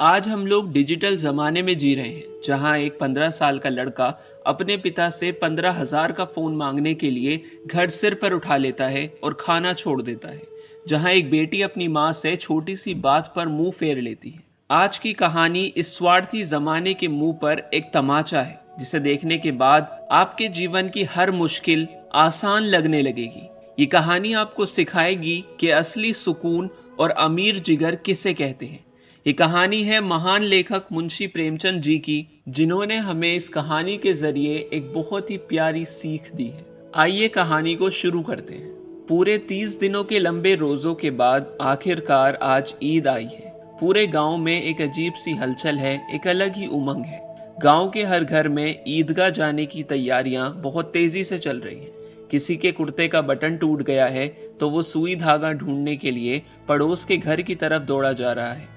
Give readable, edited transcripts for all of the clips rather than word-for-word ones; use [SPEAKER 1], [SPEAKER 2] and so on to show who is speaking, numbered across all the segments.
[SPEAKER 1] आज हम लोग डिजिटल ज़माने में जी रहे हैं, जहां एक 15 साल का लड़का अपने पिता से 15,000 का फ़ोन मांगने के लिए घर सिर पर उठा लेता है और खाना छोड़ देता है। जहां एक बेटी अपनी माँ से छोटी सी बात पर मुंह फेर लेती है। आज की कहानी इस स्वार्थी ज़माने के मुंह पर एक तमाचा है, जिसे देखने के बाद आपके जीवन की हर मुश्किल आसान लगने लगेगी। ये कहानी आपको सिखाएगी कि असली सुकून और अमीर जिगर किसे कहते हैं। ये कहानी है महान लेखक मुंशी प्रेमचंद जी की, जिन्होंने हमें इस कहानी के जरिए एक बहुत ही प्यारी सीख दी है। आइए कहानी को शुरू करते हैं। पूरे 30 दिनों के लंबे रोजों के बाद आखिरकार आज ईद आई है। पूरे गांव में एक अजीब सी हलचल है, एक अलग ही उमंग है। गांव के हर घर में ईदगाह जाने की तैयारियां बहुत तेजी से चल रही हैं। किसी के कुर्ते का बटन टूट गया है तो वो सुई धागा ढूंढने के लिए पड़ोस के घर की तरफ दौड़ा जा रहा है।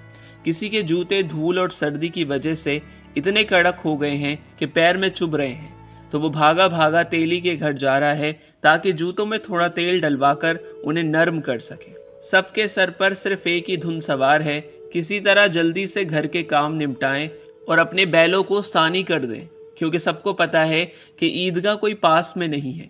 [SPEAKER 1] किसी के जूते धूल और सर्दी की वजह से इतने कड़क हो गए हैं कि पैर में चुभ रहे हैं, तो वो भागा भागा तेली के घर जा रहा है ताकि जूतों में थोड़ा तेल डलवाकर उन्हें नर्म कर सके। सबके सर पर सिर्फ एक ही धुन सवार है, किसी तरह जल्दी से घर के काम निपटाएं और अपने बैलों को सानी कर दें, क्योंकि सबको पता है कि ईदगाह कोई पास में नहीं है।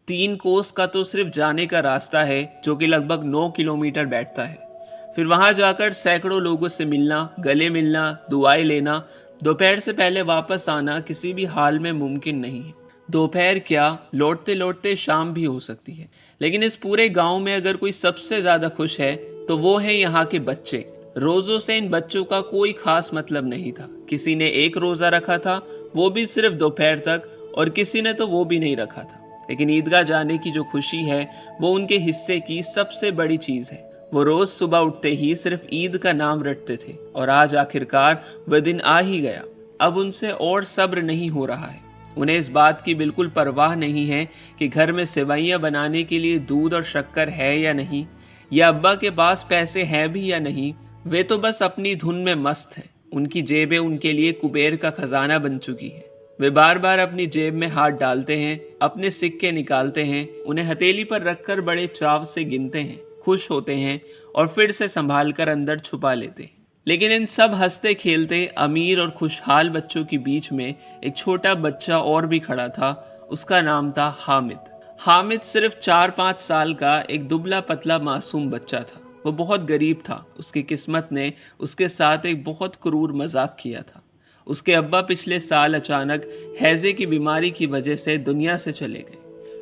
[SPEAKER 1] 3 कोस का तो सिर्फ जाने का रास्ता है, जो कि लगभग 9 किलोमीटर बैठता है। फिर वहां जाकर सैकड़ों लोगों से मिलना, गले मिलना, दुआएं लेना, दोपहर से पहले वापस आना किसी भी हाल में मुमकिन नहीं है। दोपहर क्या, लौटते लौटते शाम भी हो सकती है। लेकिन इस पूरे गांव में अगर कोई सबसे ज्यादा खुश है तो वो है यहाँ के बच्चे। रोजों से इन बच्चों का कोई खास मतलब नहीं था। किसी ने एक रोजा रखा था, वो भी सिर्फ दोपहर तक, और किसी ने तो वो भी नहीं रखा था। लेकिन ईदगाह जाने की जो खुशी है वो उनके हिस्से की सबसे बड़ी चीज है। वो रोज सुबह उठते ही सिर्फ ईद का नाम रटते थे, और आज आखिरकार वह दिन आ ही गया। अब उनसे और सब्र नहीं हो रहा है। उन्हें इस बात की बिल्कुल परवाह नहीं है कि घर में सेवइयां बनाने के लिए दूध और शक्कर है या नहीं, या अब्बा के पास पैसे हैं भी या नहीं। वे तो बस अपनी धुन में मस्त हैं। उनकी जेबें उनके लिए कुबेर का खजाना बन चुकी है। वे बार बार अपनी जेब में हाथ डालते हैं, अपने सिक्के निकालते हैं, उन्हें हथेली पर रखकर बड़े चाव से गिनते हैं, खुश होते हैं और फिर से संभाल कर अंदर छुपा लेते हैं। लेकिन इन सब हंसते खेलते अमीर और खुशहाल बच्चों के बीच में एक छोटा बच्चा और भी खड़ा था। उसका नाम था हामिद। हामिद सिर्फ 4-5 साल का एक दुबला पतला मासूम बच्चा था। वो बहुत गरीब था। उसकी किस्मत ने उसके साथ एक बहुत क्रूर मजाक किया था। उसके अब्बा पिछले साल अचानक हैजे की बीमारी की वजह से दुनिया से चले गए।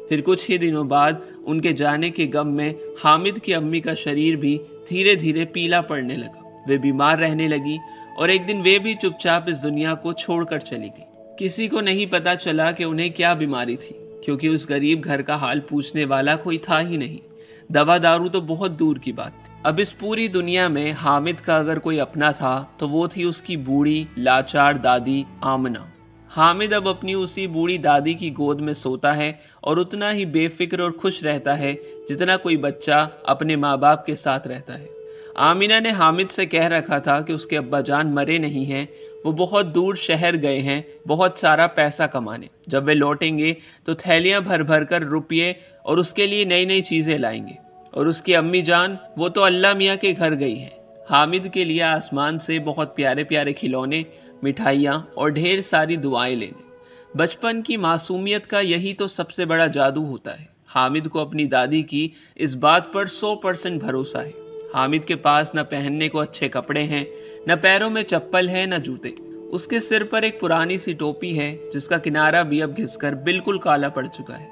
[SPEAKER 1] फिर कुछ ही दिनों बाद उनके जाने के गम में हामिद की अम्मी का शरीर भी धीरे धीरे पीला पड़ने लगा। वे बीमार रहने लगी और एक दिन वे भी चुपचाप इस दुनिया को छोड़कर चली गई। किसी को नहीं पता चला कि उन्हें क्या बीमारी थी, क्योंकि उस गरीब घर का हाल पूछने वाला कोई था ही नहीं। दवा दारू तो बहुत दूर की बात थी। अब इस पूरी दुनिया में हामिद का अगर कोई अपना था तो वो थी उसकी बूढ़ी लाचार दादी आमना। हामिद अब अपनी उसी बूढ़ी दादी की गोद में सोता है और उतना ही बेफिक्र और खुश रहता है जितना कोई बच्चा अपने माँ बाप के साथ रहता है। आमिना ने हामिद से कह रखा था कि उसके अब्बा जान मरे नहीं हैं, वो बहुत दूर शहर गए हैं बहुत सारा पैसा कमाने। जब वे लौटेंगे तो थैलियां भर भर कर रुपये और उसके लिए नई नई चीज़ें लाएंगे। और उसकी अम्मी जान, वो तो अल्लाह मियाँ के घर गई हैं। हामिद के लिए आसमान से बहुत प्यारे प्यारे खिलौने, मिठाइयाँ और ढेर सारी दुआएं लेने। बचपन की मासूमियत का यही तो सबसे बड़ा जादू होता है। हामिद को अपनी दादी की इस बात पर 100% भरोसा है। हामिद के पास न पहनने को अच्छे कपड़े हैं, न पैरों में चप्पल है, न जूते। उसके सिर पर एक पुरानी सी टोपी है जिसका किनारा भी अब घिसकर बिल्कुल काला पड़ चुका है।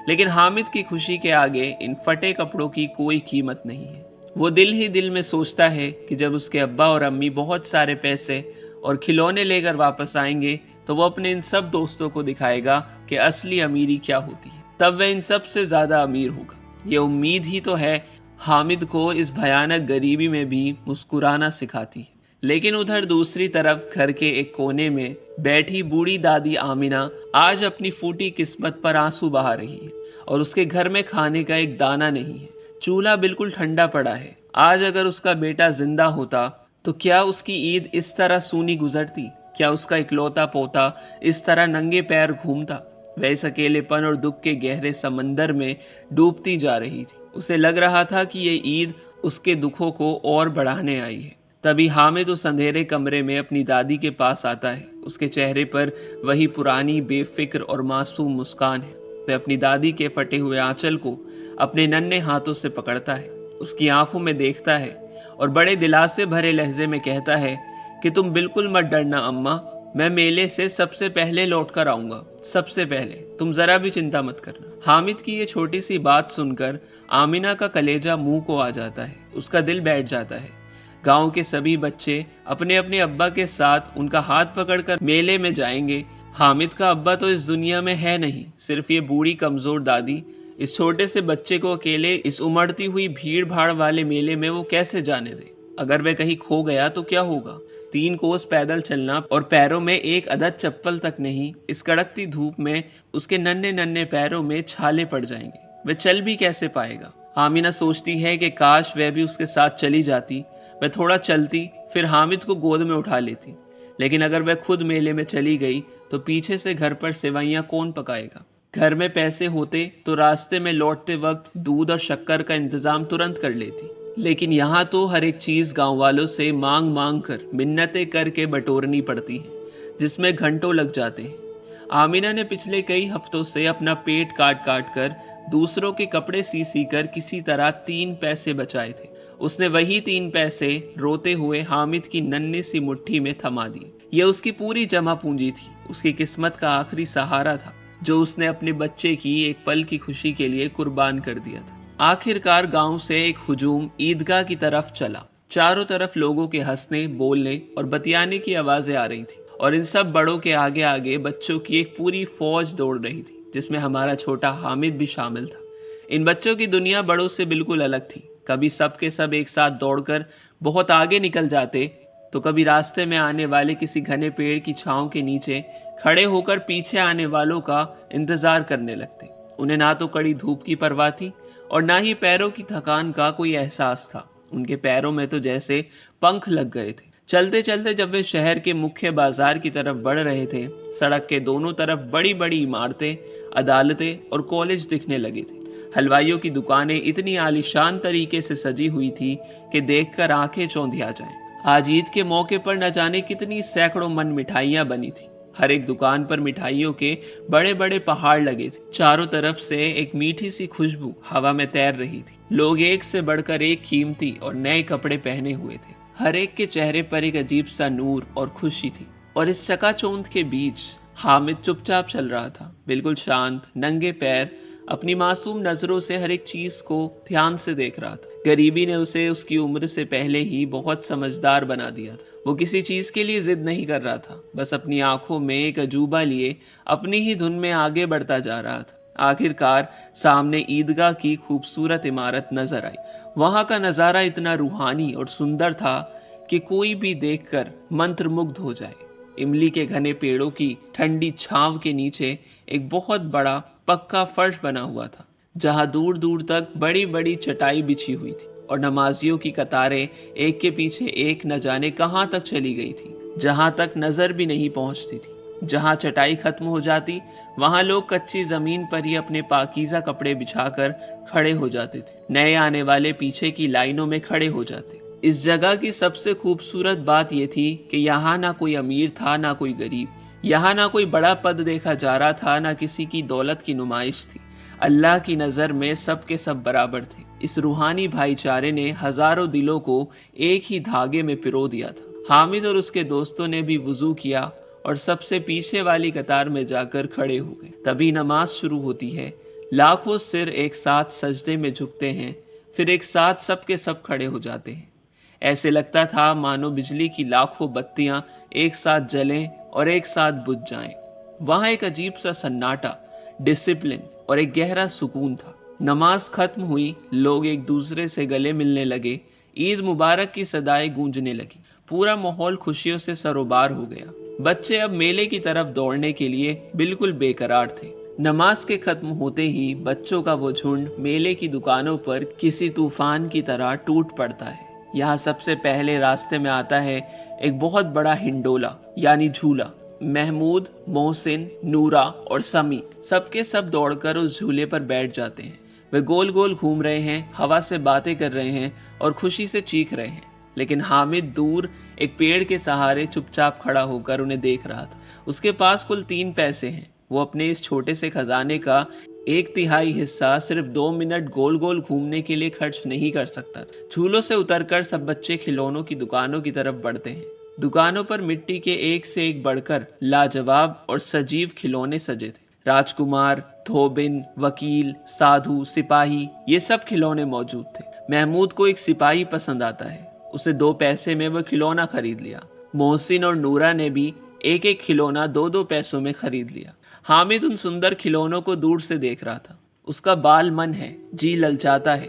[SPEAKER 1] लेकिन हामिद की खुशी के आगे इन फटे कपड़ों की कोई कीमत नहीं है। वो दिल ही दिल में सोचता है कि जब उसके अब्बा और अम्मी बहुत सारे पैसे और खिलौने लेकर वापस आएंगे तो वो अपने इन सब दोस्तों को दिखाएगा कि असली अमीरी क्या होती है। तब वह इन सब से ज्यादा अमीर होगा। ये उम्मीद ही तो है हामिद को इस भयानक गरीबी में भी मुस्कुराना सिखाती है। लेकिन उधर दूसरी तरफ घर के एक कोने में बैठी बूढ़ी दादी आमिना आज अपनी फूटी किस्मत पर आंसू बहा रही है, और उसके घर में खाने का एक दाना नहीं है। चूल्हा बिल्कुल ठंडा पड़ा है। आज अगर उसका बेटा जिंदा होता तो क्या उसकी ईद इस तरह सूनी गुजरती? क्या उसका इकलौता पोता इस तरह नंगे पैर घूमता? वह इस अकेलेपन और दुख के गहरे समंदर में डूबती जा रही थी। उसे लग रहा था कि ये ईद उसके दुखों को और बढ़ाने आई है। तभी हामिद उस अंधेरे कमरे में अपनी दादी के पास आता है। उसके चेहरे पर वही पुरानी बेफिक्र और मासूम मुस्कान है। वह अपनी दादी के फटे हुए आंचल को अपने नन्हे हाथों से पकड़ता है, उसकी आंखों में देखता है और बड़े दिलासे भरे लहजे में कहता है कि तुम बिल्कुल मत डरना अम्मा, मैं मेले से सबसे पहले लौट कर आऊंगा, सबसे पहले, तुम जरा भी चिंता मत करना। हामिद की ये छोटी सी बात सुनकर आमिना का कलेजा मुंह को आ जाता है, उसका दिल बैठ जाता है। गांव के सभी बच्चे अपने अपने अब्बा के साथ उनका हाथ पकड़कर मेले में जाएंगे। हामिद का अब्बा तो इस दुनिया में है नहीं, सिर्फ ये बूढ़ी कमजोर दादी। इस छोटे से बच्चे को अकेले इस उमड़ती हुई भीड़ भाड़ वाले मेले में वो कैसे जाने दे? अगर वह कहीं खो गया तो क्या होगा? 3 कोस पैदल चलना और पैरों में एक अदद चप्पल तक नहीं, इस कड़कती धूप में उसके नन्हे नन्हे पैरों में छाले पड़ जाएंगे। वह चल भी कैसे पाएगा? आमिना सोचती है कि काश वह भी उसके साथ चली जाती। वह थोड़ा चलती, फिर हामिद को गोद में उठा लेती। लेकिन अगर वह खुद मेले में चली गई तो पीछे से घर पर सेवैयां कौन पकाएगा? घर में पैसे होते तो रास्ते में लौटते वक्त दूध और शक्कर का इंतजाम तुरंत कर लेती। लेकिन यहाँ तो हर एक चीज गांव वालों से मांग मांग कर, मिन्नतें करके बटोरनी पड़ती है, जिसमें घंटों लग जाते हैं। आमिना ने पिछले कई हफ्तों से अपना पेट काट काट कर दूसरों के कपड़े सी सी कर किसी तरह 3 पैसे बचाए थे। उसने वही 3 पैसे रोते हुए हामिद की नन्ही सी मुट्ठी में थमा दिए। यह उसकी पूरी जमा पूंजी थी, उसकी किस्मत का आखिरी सहारा था, जो उसने अपने बच्चे की एक पल की खुशी के लिए कुर्बान कर दिया था। आखिरकार गांव से एक हुजूम ईदगाह की तरफ चला। चारों तरफ लोगों के हंसने, बोलने और बतियाने की आवाजें आ रही थी और इन सब बड़ों के आगे आगे बच्चों की एक पूरी फौज दौड़ रही थी, जिसमें हमारा छोटा हामिद भी शामिल था। इन बच्चों की दुनिया बड़ों से बिल्कुल अलग थी। कभी सब के सब एक साथ दौड़कर बहुत आगे निकल जाते, तो कभी रास्ते में आने वाले किसी घने पेड़ की छांव के नीचे खड़े होकर पीछे आने वालों का इंतजार करने लगते। उन्हें ना तो कड़ी धूप की परवाह थी और ना ही पैरों की थकान का कोई एहसास था। उनके पैरों में तो जैसे पंख लग गए थे। चलते चलते जब वे शहर के मुख्य बाजार की तरफ बढ़ रहे थे, सड़क के दोनों तरफ बड़ी बड़ी इमारतें, अदालतें और कॉलेज दिखने लगे थे। हलवाइयों की दुकानें इतनी आलीशान तरीके से सजी हुई थी कि देखकर आंखें चौंधिया जाएं। आज ईद के मौके पर न जाने कितनी सैकड़ों मन मिठाइयां बनी थी। हर एक दुकान पर मिठाइयों के बड़े बड़े पहाड़ लगे थे। चारों तरफ से एक मीठी सी खुशबू हवा में तैर रही थी। लोग एक से बढ़कर एक कीमती और नए कपड़े पहने हुए थे। हर एक के चेहरे पर एक अजीब सा नूर और खुशी थी। और इस चकाचौंध के बीच हामिद चुपचाप चल रहा था, बिल्कुल शांत, नंगे पैर, अपनी मासूम नजरों से हर एक चीज को ध्यान से देख रहा था। गरीबी ने उसे उसकी उम्र से पहले ही बहुत समझदार बना दिया था। वो किसी चीज के लिए जिद नहीं कर रहा था, बस अपनी आंखों में एक अजूबा लिए अपनी ही धुन में आगे बढ़ता जा रहा था। आखिरकार सामने ईदगाह की खूबसूरत इमारत नजर आई। वहां का नजारा इतना रूहानी और सुंदर था कि कोई भी देखकर मंत्रमुग्ध हो जाए। इमली के घने पेड़ों की ठंडी छांव के नीचे एक बहुत बड़ा पक्का फर्श बना हुआ था, जहां दूर दूर तक बड़ी बड़ी चटाई बिछी हुई थी और नमाजियों की कतारें एक के पीछे एक न जाने कहां तक चली गई थी, जहां तक नजर भी नहीं पहुंचती थी। जहां चटाई खत्म हो जाती, वहां लोग कच्ची जमीन पर ही अपने पाकीज़ा कपड़े बिछाकर खड़े हो जाते थे। नए आने वाले पीछे की लाइनों में खड़े हो जाते। इस जगह की सबसे खूबसूरत बात यह थी कि यहाँ ना कोई अमीर था, ना कोई गरीब। यहाँ ना कोई बड़ा पद देखा जा रहा था, ना किसी की दौलत की नुमाइश थी। अल्लाह की नज़र में सब के सब बराबर थे। इस रूहानी भाईचारे ने हजारों दिलों को एक ही धागे में पिरो दिया था। हामिद और उसके दोस्तों ने भी वुजू किया और सबसे पीछे वाली कतार में जाकर खड़े हो गए। तभी नमाज शुरू होती है। लाखों सिर एक साथ सजदे में झुकते हैं, फिर एक साथ सब के सब खड़े हो जाते हैं। ऐसे लगता था मानो बिजली की लाखों बत्तियां एक साथ जलें और एक साथ बुझ जाएं। वहां एक अजीब सा सन्नाटा, डिसिप्लिन और एक गहरा सुकून था। नमाज खत्म हुई, लोग एक दूसरे से गले मिलने लगे, ईद मुबारक की सदाएं गूंजने लगी। पूरा माहौल खुशियों से सरोबार हो गया। बच्चे अब मेले की तरफ दौड़ने के लिए बिल्कुल बेकरार थे। नमाज के खत्म होते ही बच्चों का वो झुंड मेले की दुकानों पर किसी तूफान की तरह टूट पड़ता है। यहाँ सबसे पहले रास्ते में आता है एक बहुत बड़ा हिंडोला यानी झूला। महमूद, मोहसिन, नूरा और समी सबके सब दौड़कर उस झूले पर बैठ जाते हैं। वे गोल गोल घूम रहे हैं, हवा से बातें कर रहे हैं और खुशी से चीख रहे हैं। लेकिन हामिद दूर एक पेड़ के सहारे चुपचाप खड़ा होकर उन्हें देख रहा था। उसके पास कुल 3 पैसे हैं। वो अपने इस छोटे से खजाने का 1/3 हिस्सा सिर्फ 2 मिनट गोल गोल घूमने के लिए खर्च नहीं कर सकता था। झूलों से उतरकर सब बच्चे खिलौनों की दुकानों की तरफ बढ़ते हैं। दुकानों पर मिट्टी के एक से एक बढ़कर लाजवाब और सजीव खिलौने सजे थे। राजकुमार, धोबिन, वकील, साधु, सिपाही, ये सब खिलौने मौजूद थे। महमूद को एक सिपाही पसंद आता है। उसे 2 पैसे में वह खिलौना खरीद लिया। मोहसिन और नूरा ने भी एक एक खिलौना 2-2 पैसों में खरीद लिया। हामिद उन सुंदर खिलौनों को दूर से देख रहा था। उसका बाल मन है, जी ललचाता है।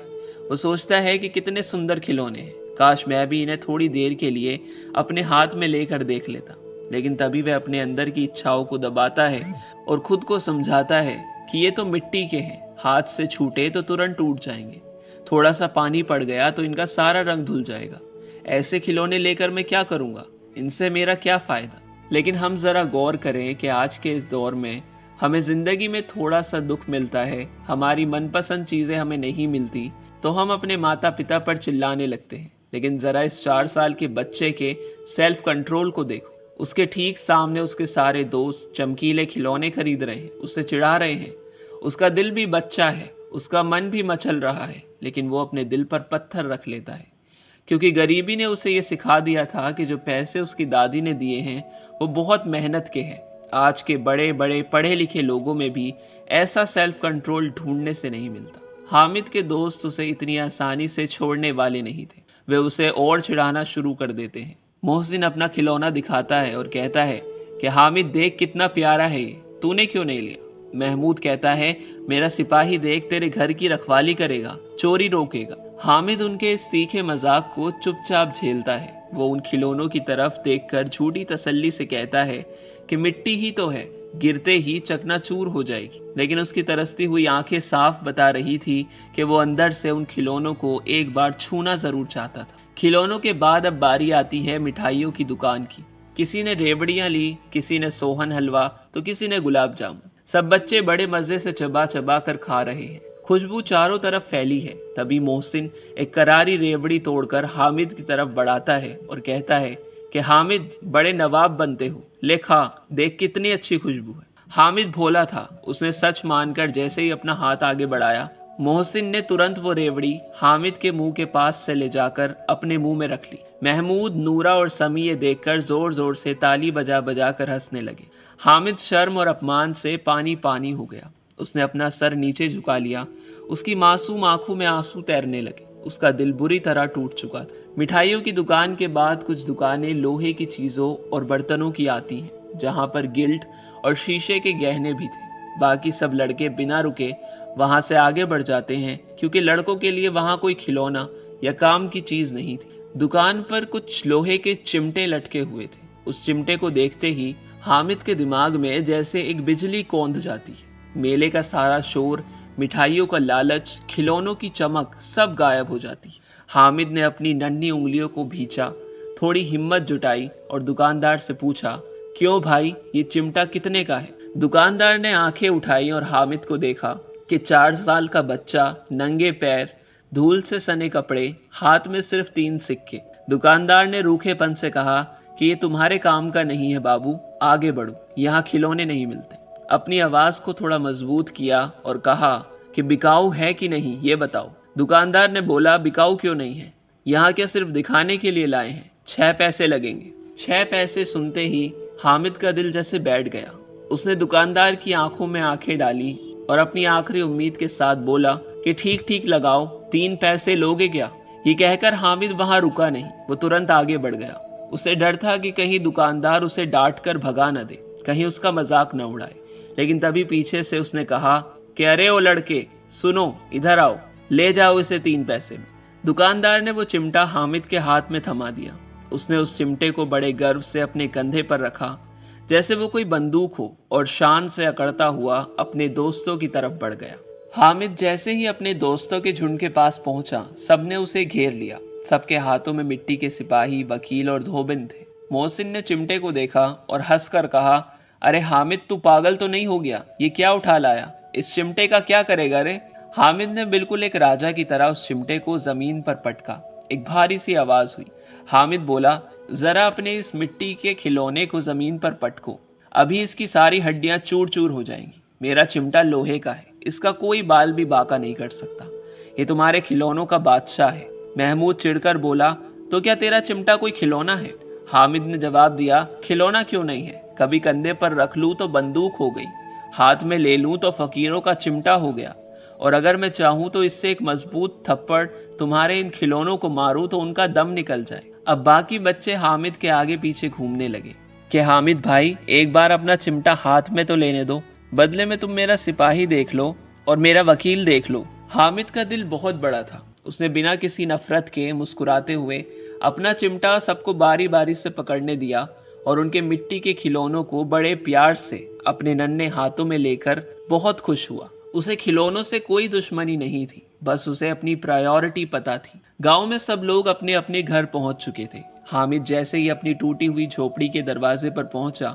[SPEAKER 1] वो सोचता है कि कितने सुंदर खिलौने हैं, काश मैं भी इन्हें थोड़ी देर के लिए अपने हाथ में लेकर देख लेता। लेकिन तभी वह अपने अंदर की इच्छाओं को दबाता है और खुद को समझाता है कि ये तो मिट्टी के हैं, हाथ से छूटे तो तुरंत टूट जाएंगे। थोड़ा सा पानी पड़ गया तो इनका सारा रंग धुल जाएगा। ऐसे खिलौने लेकर मैं क्या करूँगा, इनसे मेरा क्या फ़ायदा। लेकिन हम ज़रा गौर करें कि आज के इस दौर में हमें ज़िंदगी में थोड़ा सा दुख मिलता है, हमारी मनपसंद चीज़ें हमें नहीं मिलती, तो हम अपने माता पिता पर चिल्लाने लगते हैं। लेकिन ज़रा इस 4 साल के बच्चे के सेल्फ कंट्रोल को देखो। उसके ठीक सामने उसके सारे दोस्त चमकीले खिलौने खरीद रहे हैं, उससे चिढ़ा रहे हैं। उसका दिल भी बच्चा है, उसका मन भी मचल रहा है, लेकिन वो अपने दिल पर पत्थर रख लेता है, क्योंकि गरीबी ने उसे ये सिखा दिया था कि जो पैसे उसकी दादी ने दिए हैं वो बहुत मेहनत के हैं। आज के बड़े बड़े पढ़े लिखे लोगों में भी ऐसा सेल्फ कंट्रोल ढूंढने से नहीं मिलता। हामिद के दोस्त उसे इतनी आसानी से छोड़ने वाले नहीं थे। वे उसे और चिढ़ाना शुरू कर देते हैं। मोहसिन अपना खिलौना दिखाता है और कहता है कि हामिद देख कितना प्यारा है ये, तूने क्यों नहीं लिया। महमूद कहता है मेरा सिपाही देख तेरे घर की रखवाली करेगा, चोरी रोकेगा। हामिद उनके इस तीखे मजाक को चुपचाप झेलता है। वो उन खिलौनों की तरफ देखकर झूठी तसल्ली से कहता है कि मिट्टी ही तो है, गिरते ही चकनाचूर हो जाएगी। लेकिन उसकी तरसती हुई आंखें साफ बता रही थी कि वो अंदर से उन खिलौनों को एक बार छूना जरूर चाहता था। खिलौनों के बाद अब बारी आती है मिठाइयों की दुकान की। किसी ने रेवड़ियां ली, किसी ने सोहन हलवा, तो किसी ने गुलाब जामुन। सब बच्चे बड़े मजे से चबा चबा कर खा रहे हैं। खुशबू चारों तरफ फैली है। तभी मोहसिन एक करारी रेवड़ी तोड़कर हामिद की तरफ बढ़ाता है और कहता है कि हामिद बड़े नवाब बनते हो, ले खा, देख कितनी अच्छी खुशबू है। हामिद भोला था, उसने सच मानकर जैसे ही अपना हाथ आगे बढ़ाया, मोहसिन ने तुरंत वो रेवड़ी हामिद के मुंह के पास से ले जाकर अपने मुंह में रख ली। महमूद, नूरा और समी ये देखकर जोर जोर से ताली बजा बजा कर हंसने लगे। हामिद शर्म और अपमान से पानी पानी हो गया। उसने अपना सर नीचे झुका लिया। उसकी मासूम आंखों में आंसू तैरने लगे। उसका दिल बुरी तरह टूट चुका था। मिठाइयों की दुकान के बाद कुछ दुकानें लोहे की चीजों और बर्तनों की आती हैं, जहां पर गिल्ट और शीशे के गहने भी थे। बाकी सब लड़के बिना रुके वहां से आगे बढ़ जाते हैं, क्योंकि लड़कों के लिए वहां कोई खिलौना या काम की चीज नहीं थी। दुकान पर कुछ लोहे के चिमटे लटके हुए थे। उस चिमटे को देखते ही हामिद के दिमाग में जैसे एक बिजली कौंध जाती है। मेले का सारा शोर, मिठाइयों का लालच, खिलौनों की चमक सब गायब हो जाती है। हामिद ने अपनी नन्ही उंगलियों को भींचा, थोड़ी हिम्मत जुटाई और दुकानदार से पूछा, क्यों भाई, ये चिमटा कितने का है। दुकानदार ने आंखें उठाई और हामिद को देखा कि 4 साल का बच्चा, नंगे पैर, धूल से सने कपड़े, हाथ में सिर्फ 3 सिक्के। दुकानदार ने रूखेपन से कहा कि ये तुम्हारे काम का नहीं है बाबू, आगे बढ़ो, यहाँ खिलौने नहीं मिलते। अपनी आवाज को थोड़ा मजबूत किया और कहा कि बिकाऊ है कि नहीं ये बताओ। दुकानदार ने बोला, बिकाऊ क्यों नहीं है, यहाँ क्या सिर्फ दिखाने के लिए लाए हैं, 6 पैसे लगेंगे। 6 पैसे सुनते ही हामिद का दिल जैसे बैठ गया। उसने दुकानदार की आंखों में आंखें डाली और अपनी आखिरी उम्मीद के साथ बोला कि ठीक ठीक लगाओ, 3 पैसे लोगे क्या। ये कहकर हामिद वहां रुका नहीं, वो तुरंत आगे बढ़ गया। उसे डर था कि कहीं दुकानदार उसे डांट कर भगा न दे, कहीं उसका मजाक न उड़ाए। लेकिन तभी पीछे से उसने कहा कि अरे ओ लड़के, सुनो, इधर आओ, ले जाओ इसे 3 पैसे में। दुकानदार ने वो चिमटा हामिद के हाथ में थमा दिया। उसने उस चिमटे को बड़े गर्व से अपने कंधे पर रखा, जैसे वो कोई बंदूक हो, और शान से अकड़ता हुआ अपने दोस्तों की तरफ बढ़ गया। हामिद जैसे ही अपने दोस्तों के झुंड के पास पहुंचा, सबने उसे घेर लिया। सबके हाथों में मिट्टी के सिपाही, वकील और धोबिन थे। मोहसिन ने चिमटे को देखा और हंसकर कहा, अरे हामिद, तू पागल तो नहीं हो गया, ये क्या उठा लाया, इस चिमटे का क्या करेगा रे। हामिद ने बिल्कुल एक राजा की तरह उस चिमटे को जमीन पर पटका। एक भारी सी आवाज हुई। हामिद बोला, जरा अपने इस मिट्टी के खिलौने को जमीन पर पटको, अभी इसकी सारी हड्डियां चूर चूर हो जाएंगी। मेरा चिमटा लोहे का है, इसका कोई बाल भी बांका नहीं कर सकता। ये तुम्हारे खिलौनों का बादशाह है। महमूद चिढ़कर बोला, तो क्या तेरा चिमटा कोई खिलौना है? हामिद ने जवाब दिया, खिलौना क्यों नहीं है, कभी कंधे पर रख लूं तो बंदूक हो गई, हाथ में ले लूं तो फकीरों का चिमटा हो गया, और अगर मैं चाहूं तो इससे एक मजबूत थप्पड़ तुम्हारे इन खिलौनों को मारूं तो उनका दम निकल जाए। अब बाकी बच्चे हामिद के आगे पीछे घूमने लगे कि हामिद भाई, एक बार अपना चिमटा हाथ में तो लेने दो, बदले में तुम मेरा सिपाही देख लो और मेरा वकील देख लो। हामिद का दिल बहुत बड़ा था। उसने बिना किसी नफरत के मुस्कुराते हुए अपना चिमटा सबको बारी बारी से पकड़ने दिया और उनके मिट्टी के खिलौनों को बड़े प्यार से अपने नन्हे हाथों में लेकर बहुत खुश हुआ। उसे खिलौनों से कोई दुश्मनी नहीं थी, बस उसे अपनी प्रायोरिटी पता थी। गांव में सब लोग अपने अपने घर पहुंच चुके थे। हामिद जैसे ही अपनी टूटी हुई झोपड़ी के दरवाजे पर पहुंचा,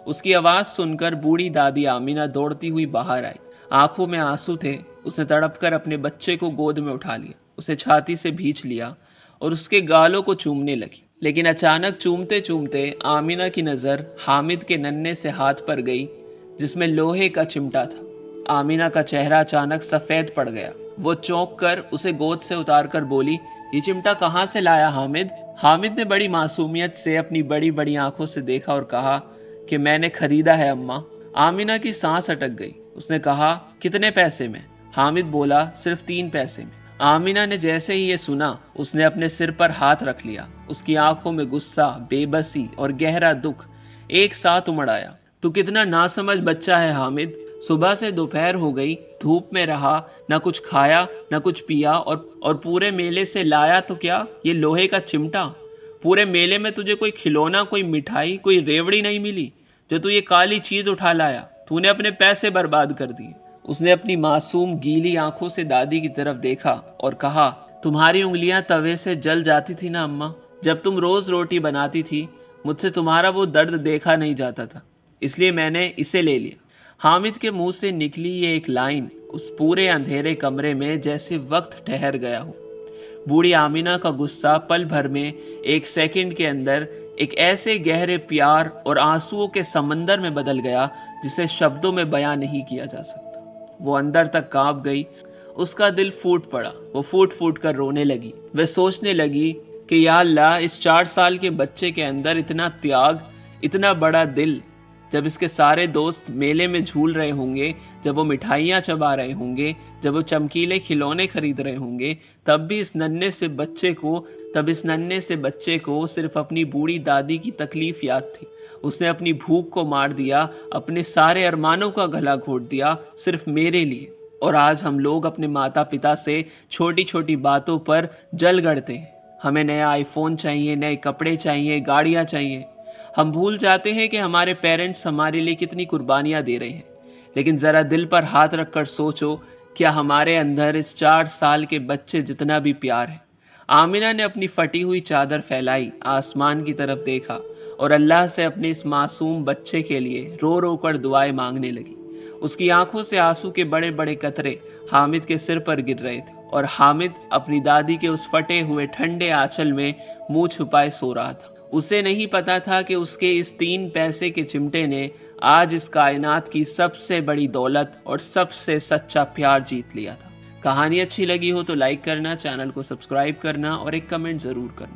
[SPEAKER 1] उसकी आवाज सुनकर बूढ़ी दादी आमीना दौड़ती हुई बाहर आई। आंखों में आंसू थे। उसने तड़पकर अपने बच्चे को गोद में उठा लिया, उसे छाती से भींच लिया और उसके गालों को चूमने लगी। लेकिन अचानक चूमते चूमते आमीना की नज़र हामिद के नन्हे से हाथ पर गई जिसमें लोहे का चिमटा था। आमीना का चेहरा अचानक सफ़ेद पड़ गया। वो चौंक कर उसे गोद से उतारकर बोली, ये चिमटा कहाँ से लाया हामिद? हामिद ने बड़ी मासूमियत से अपनी बड़ी बड़ी आंखों से देखा और कहा कि मैंने खरीदा है अम्मा। आमीना की सांस अटक गई। उसने कहा, कितने पैसे में? हामिद बोला, सिर्फ 3 पैसे में। आमीना ने जैसे ही ये सुना, उसने अपने सिर पर हाथ रख लिया। उसकी आंखों में गुस्सा, बेबसी और गहरा दुख एक साथ उमड़ आया। तू कितना नासमझ बच्चा है हामिद। सुबह से दोपहर हो गई, धूप में रहा, ना कुछ खाया ना कुछ पिया, और पूरे मेले से लाया तो क्या, ये लोहे का चिमटा। पूरे मेले में तुझे कोई खिलौना, कोई मिठाई, कोई रेवड़ी नहीं मिली, जो तू ये काली चीज उठा लाया। तूने अपने पैसे बर्बाद कर दिए। उसने अपनी मासूम गीली आंखों से दादी की तरफ देखा और कहा, तुम्हारी उंगलियां तवे से जल जाती थी ना अम्मा, जब तुम रोज रोटी बनाती थी। मुझसे तुम्हारा वो दर्द देखा नहीं जाता था, इसलिए मैंने इसे ले लिया। हामिद के मुंह से निकली ये एक लाइन उस पूरे अंधेरे कमरे में जैसे वक्त ठहर गया हो। बूढ़ी आमीना का गुस्सा पल भर में, एक सेकंड के अंदर एक ऐसे गहरे प्यार और आंसुओं के समंदर में बदल गया जिसे शब्दों में बयां नहीं किया जा सकता। वो अंदर तक कांप गई। उसका दिल फूट पड़ा। वो फूट फूट कर रोने लगी। वह सोचने लगी कि या अल्लाह, इस 4 साल के बच्चे के अंदर इतना त्याग, इतना बड़ा दिल। जब इसके सारे दोस्त मेले में झूल रहे होंगे, जब वो मिठाइयाँ चबा रहे होंगे, जब वो चमकीले खिलौने खरीद रहे होंगे, तब इस नन्हे से बच्चे को सिर्फ अपनी बूढ़ी दादी की तकलीफ याद थी। उसने अपनी भूख को मार दिया, अपने सारे अरमानों का गला घोट दिया, सिर्फ मेरे लिए। और आज हम लोग अपने माता पिता से छोटी छोटी बातों पर जल गड़ते हैं। हमें नया आईफोन चाहिए, नए कपड़े चाहिए, गाड़ियाँ चाहिए। हम भूल जाते हैं कि हमारे पेरेंट्स हमारे लिए कितनी कुर्बानियां दे रहे हैं। लेकिन ज़रा दिल पर हाथ रखकर सोचो, क्या हमारे अंदर इस 4 साल के बच्चे जितना भी प्यार है? आमिना ने अपनी फटी हुई चादर फैलाई, आसमान की तरफ देखा और अल्लाह से अपने इस मासूम बच्चे के लिए रो रो कर दुआएं मांगने लगी। उसकी आंखों से आंसू के बड़े बड़े कतरे हामिद के सिर पर गिर रहे थे और हामिद अपनी दादी के उस फटे हुए ठंडे आंचल में मुंह छुपाए सो रहा था। उसे नहीं पता था कि उसके इस 3 पैसे के चिमटे ने आज इस कायनात की सबसे बड़ी दौलत और सबसे सच्चा प्यार जीत लिया था। कहानी अच्छी लगी हो तो लाइक करना, चैनल को सब्सक्राइब करना और एक कमेंट ज़रूर करना।